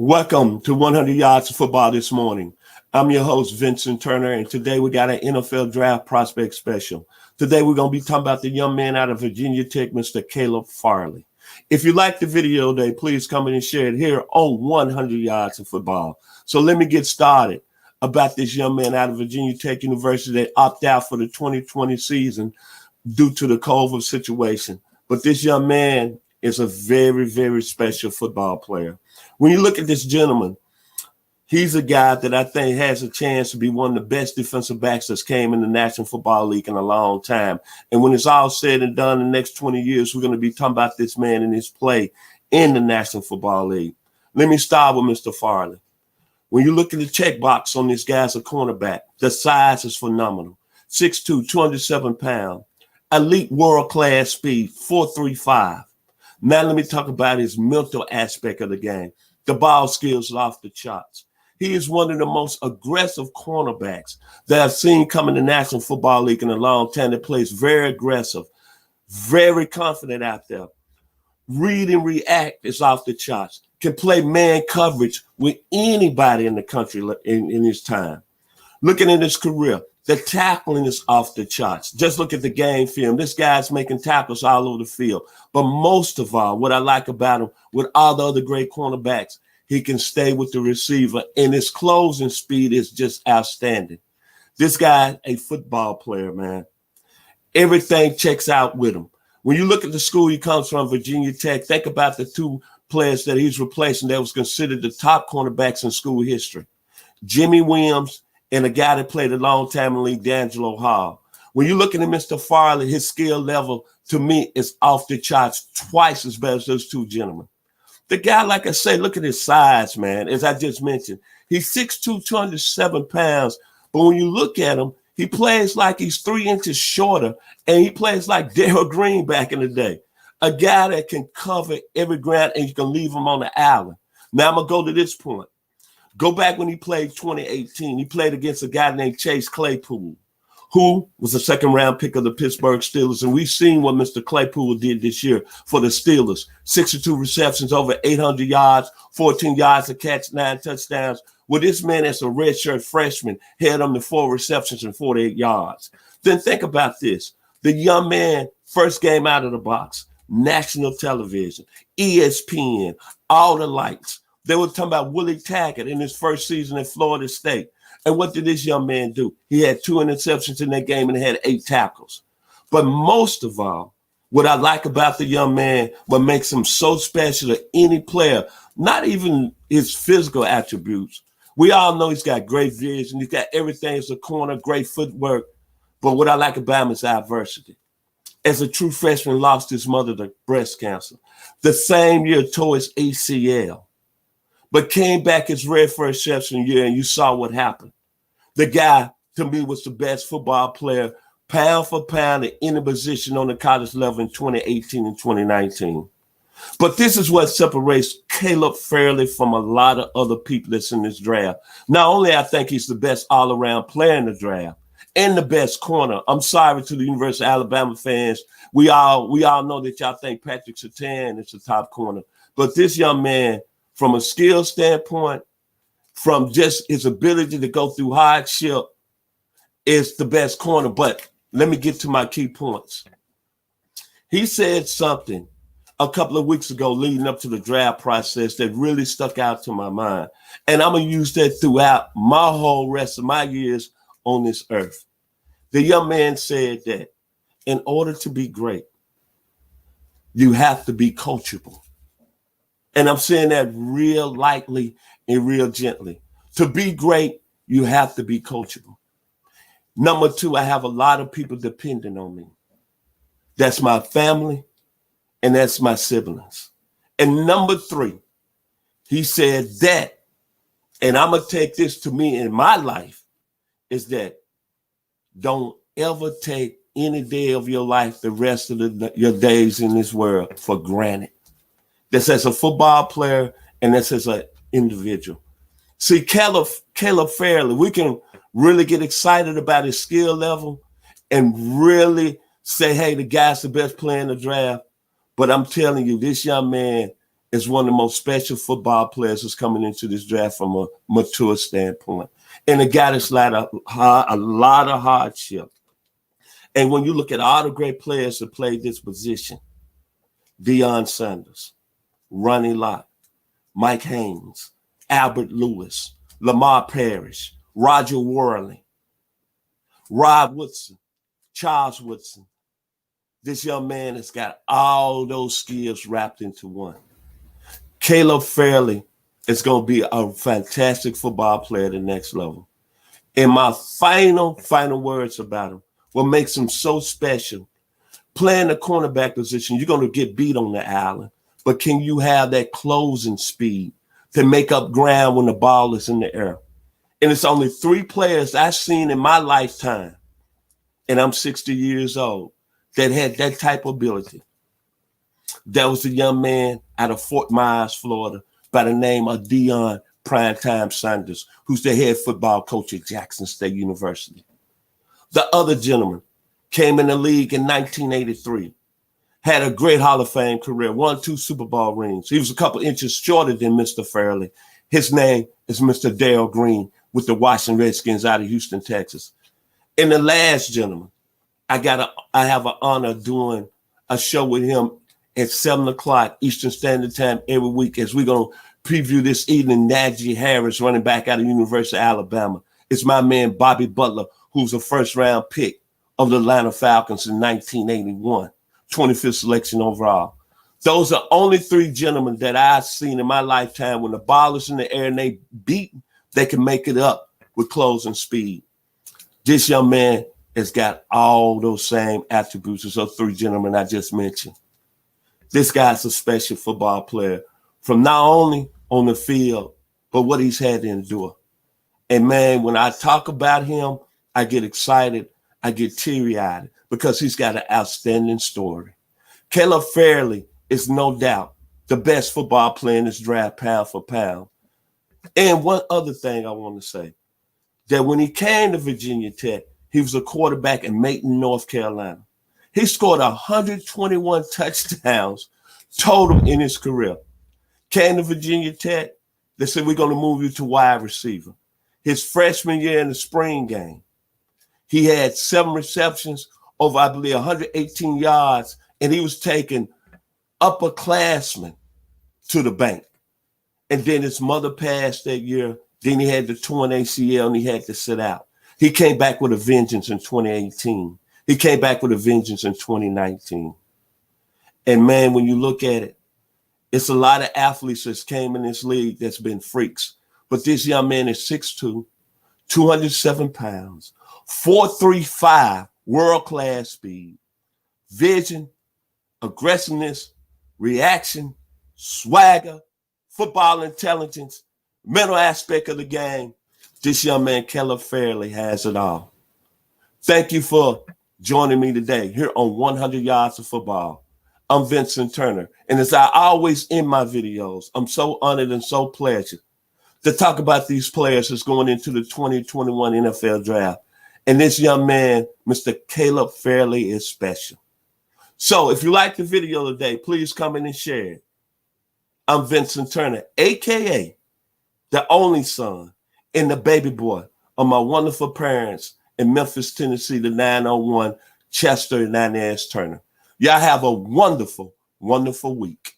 Welcome to 100 Yards of Football this morning. I'm your host, Vincent Turner, and today we got an NFL Draft Prospect Special. Today we're going to be talking about the young man out of Virginia Tech, Mr. Caleb Farley. If you like the video today, please come in and share it here on 100 Yards of Football. So let me get started about this young man out of Virginia Tech University that opted out for the 2020 season due to the COVID situation. But this young man is a very, very special football player. When you look at this gentleman, he's a guy that I think has a chance to be one of the best defensive backs that's came in the National Football League in a long time. And when it's all said and done in the next 20 years, we're going to be talking about this man and his play in the National Football League. Let me start with Mr. Farley. When you look at the checkbox on this guy as a cornerback, the size is phenomenal. 6'2", 207 pounds, elite world-class speed, 4.35. Now let me talk about his mental aspect of the game. The ball skills are off the charts. He is one of the most aggressive cornerbacks that I've seen come in the National Football League in a long time. That plays very aggressive, very confident out there. Read and react is off the charts. Can play man coverage with anybody in the country in his time. Looking at his career, the tackling is off the charts. Just look at the game film. This guy's making tackles all over the field. But most of all, what I like about him, with all the other great cornerbacks, he can stay with the receiver, and his closing speed is just outstanding. This guy, a football player, man. Everything checks out with him. When you look at the school he comes from, Virginia Tech, think about the two players that he's replacing that was considered the top cornerbacks in school history. Jimmy Williams and a guy that played a long time in the league, D'Angelo Hall. When you look at Mr. Farley, his skill level, to me, is off the charts, twice as bad as those two gentlemen. The guy, like I say, look at his size, man, as I just mentioned. He's 6'2", 207 pounds, but when you look at him, he plays like he's 3 inches shorter, and he plays like Darryl Green back in the day. A guy that can cover every ground, and you can leave him on the island. Now I'm going to go to this point. Go back when he played 2018. He played against a guy named Chase Claypool, who was a second-round pick of the Pittsburgh Steelers. And we've seen what Mr. Claypool did this year for the Steelers. 62 receptions, over 800 yards, 14 yards a catch, 9 touchdowns. Well, this man as a redshirt freshman had him to 4 receptions and 48 yards. Then think about this. The young man, first game out of the box, national television, ESPN, all the lights. They were talking about Willie Taggart in his first season at Florida State. And what did this young man do? He had 2 interceptions in that game and had 8 tackles. But most of all, what I like about the young man, what makes him so special to any player, not even his physical attributes. We all know he's got great vision. He's got everything as a corner, great footwork. But what I like about him is adversity. As a true freshman, lost his mother to breast cancer. The same year, tore his ACL. But came back his red first freshman year, and you saw what happened. The guy, to me, was the best football player, pound for pound, at any position on the college level in 2018 and 2019. But this is what separates Caleb Farley from a lot of other people that's in this draft. Not only I think he's the best all-around player in the draft and the best corner. I'm sorry to the University of Alabama fans. We all know that y'all think Patrick Surtain is the top corner. But this young man, from a skill standpoint, from just his ability to go through hardship, is the best corner. But let me get to my key points. He said something a couple of weeks ago leading up to the draft process that really stuck out to my mind. And I'm going to use that throughout my whole rest of my years on this earth. The young man said that in order to be great, you have to be coachable. And I'm saying that real lightly and real gently. To be great, you have to be coachable. Number 2, I have a lot of people depending on me. That's my family, and that's my siblings. And number 3, he said that, and I'm going to take this to me in my life, is that don't ever take any day of your life, the rest of your days in this world, for granted. That's as a football player, and that's as an individual. See, Caleb Farley, we can really get excited about his skill level and really say, hey, the guy's the best player in the draft. But I'm telling you, this young man is one of the most special football players that's coming into this draft from a mature standpoint. And it got us a lot of hardship. And when you look at all the great players that played this position, Deion Sanders, Ronnie Lott, Mike Haynes, Albert Lewis, Lamar Parrish, Roger Worley, Rod Woodson, Charles Woodson. This young man has got all those skills wrapped into one. Caleb Farley is going to be a fantastic football player at the next level. And my final words about him, what makes him so special, playing the cornerback position, you're going to get beat on the island, but can you have that closing speed to make up ground when the ball is in the air? And it's only 3 players I've seen in my lifetime, and I'm 60 years old, that had that type of ability. That was a young man out of Fort Myers, Florida, by the name of Deion Primetime Sanders, who's the head football coach at Jackson State University. The other gentleman came in the league in 1983, had a great Hall of Fame career, won 2 Super Bowl rings. He was a couple inches shorter than Mr. Farley. His name is Mr. Darrell Green with the Washington Redskins out of Houston, Texas. And the last gentleman, I have an honor doing a show with him at 7 o'clock Eastern Standard Time every week as we're going to preview this evening Najee Harris, running back out of University of Alabama. It's my man Bobby Butler, who's a first-round pick of the Atlanta Falcons in 1981, 25th selection overall. Those are only 3 gentlemen that I've seen in my lifetime when the ball is in the air and they beat, they can make it up with closing speed. This young man has got all those same attributes as those 3 gentlemen I just mentioned. This guy's a special football player from not only on the field, but what he's had to endure. And man, when I talk about him, I get excited, I get teary-eyed because he's got an outstanding story. Caleb Farley is no doubt the best football player in this draft, pound for pound. And one other thing I want to say, that when he came to Virginia Tech, he was a quarterback in Macon, North Carolina. He scored 121 touchdowns total in his career. Came to Virginia Tech, they said, we're going to move you to wide receiver. His freshman year in the spring game, he had 7 receptions over, I believe, 118 yards, and he was taking upperclassmen to the bank. And then his mother passed that year. Then he had the torn ACL, and he had to sit out. He came back with a vengeance in 2018. He came back with a vengeance in 2019. And man, when you look at it, it's a lot of athletes that came in this league that's been freaks. But this young man is 6'2", 207 pounds, 4.35 world-class speed, vision, aggressiveness, reaction, swagger, football intelligence, mental aspect of the game. This young man, Caleb Farley, has it all. Thank you for joining me today here on 100 Yards of Football. I'm Vincent Turner, and as I always end my videos, I'm so honored and so pleased to talk about these players that's going into the 2021 NFL Draft. And this young man, Mr. Caleb Farley, is special. So if you like the video today, please comment and share it. I'm Vincent Turner, a.k.a. the only son and the baby boy of my wonderful parents in Memphis, Tennessee, the 901 Chester and Inez Turner. Y'all have a wonderful, wonderful week.